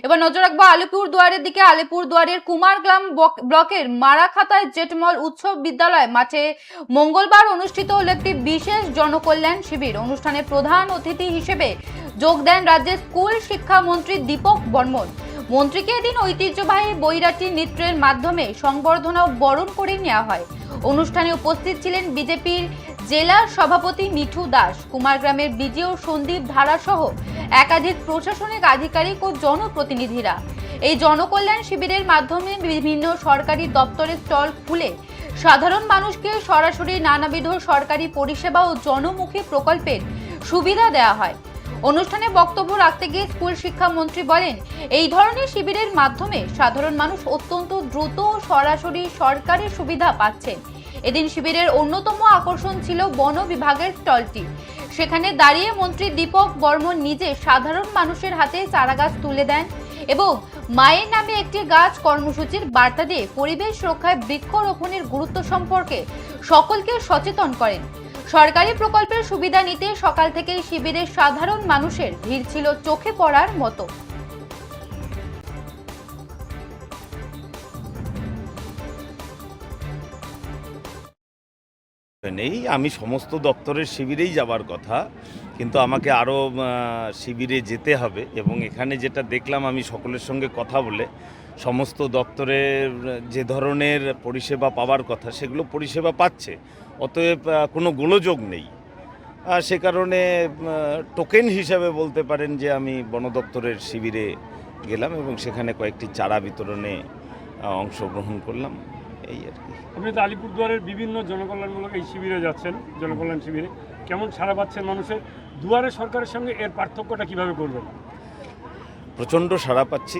এবার নজর রাখবো আলিপুরদুয়ারের দিকে। আলিপুরদুয়ারের কুমারগ্রাম ব্লকের মারাখাতায় জেটমল উৎসব বিদ্যালয় মাঠে মঙ্গলবার অনুষ্ঠিত হল একটি বিশেষ জনকল্যাণ শিবির। অনুষ্ঠানে প্রধান অতিথি হিসেবে যোগ দেন রাজ্যের স্কুল শিক্ষামন্ত্রী দীপক বর্মন। মন্ত্রীকে এদিন ঐতিহ্যবাহী বৈরাটি নৃত্যের মাধ্যমে সংবর্ধনা বরণ করে নেওয়া হয়। অনুষ্ঠানে উপস্থিত ছিলেন বিজেপির জেলা সভাপতি মিঠু দাস, কুমারগ্রামের বিডিও সন্দীপ ধারা সহ একাধিক প্রশাসনিক আধিকারিক ও জনপ্রতিনিধিরা। এই জনকল্যাণ শিবিরের মাধ্যমে বিভিন্ন সরকারি দপ্তরে স্টল খুলে সাধারণ মানুষকে সরাসরি নানাবিধ সরকারি পরিষেবা ও জনমুখী প্রকল্পের সুবিধা দেওয়া হয়। অনুষ্ঠানে বক্তব্য রাখতে গিয়ে স্কুল শিক্ষামন্ত্রী বলেন, এই ধরনের শিবিরের মাধ্যমে সাধারণ মানুষ অত্যন্ত দ্রুত সরাসরি সরকারের সুবিধা পাচ্ছেন। এদিন শিবিরের অন্যতম আকর্ষণ ছিল বন বিভাগের স্টলটি। সেখানে দাঁড়িয়ে মন্ত্রী দীপক বর্মন নিজে সাধারণ মানুষের হাতে চারাগাছ তুলে দেন এবং মায়ের নামে একটি গাছ কর্মসূচির বার্তা দিয়ে পরিবেশ রক্ষায় বৃক্ষরোপণের গুরুত্ব সম্পর্কে সকলকে সচেতন করেন। সরকারি প্রকল্পের সুবিধা নিতে সকাল থেকেই শিবিরের সাধারণ মানুষের ভিড় ছিল চোখে পড়ার মতো। নেই, আমি সমস্ত দপ্তরের শিবিরেই যাবার কথা, কিন্তু আমাকে আরও শিবিরে যেতে হবে এবং এখানে যেটা দেখলাম, আমি সকলের সঙ্গে কথা বলে সমস্ত দপ্তরের যে ধরনের পরিষেবা পাওয়ার কথা সেগুলো পরিষেবা পাচ্ছে, অতএব কোনো গোলযোগ নেই। সে কারণে টোকেন হিসাবে বলতে পারেন যে আমি বন দপ্তরের শিবিরে গেলাম এবং সেখানে কয়েকটি চারা বিতরণে অংশগ্রহণ করলাম, এই আর কি। আপনি তো আলিপুরদুয়ারের বিভিন্ন জনকল্যাণমূলক এই শিবিরে যাচ্ছেন, জনকল্যাণ শিবিরে কেমন সাড়া পাচ্ছেন মানুষের? দুয়ারে সরকারের সঙ্গে এর পার্থক্যটা কিভাবে করবেন? প্রচণ্ড সাড়া পাচ্ছি।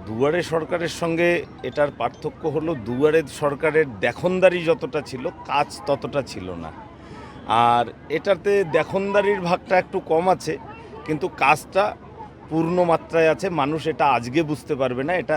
দুয়ারে সরকারের সঙ্গে এটার পার্থক্য হলো, দুয়ারে সরকারের দেখনদারি যতটা ছিল, কাজ ততটা ছিল না। আর এটাতে দেখনদারির ভাগটা একটু কম আছে, কিন্তু কাজটা পূর্ণ মাত্রায় আছে। মানুষ এটা আজকে বুঝতে পারবে না, এটা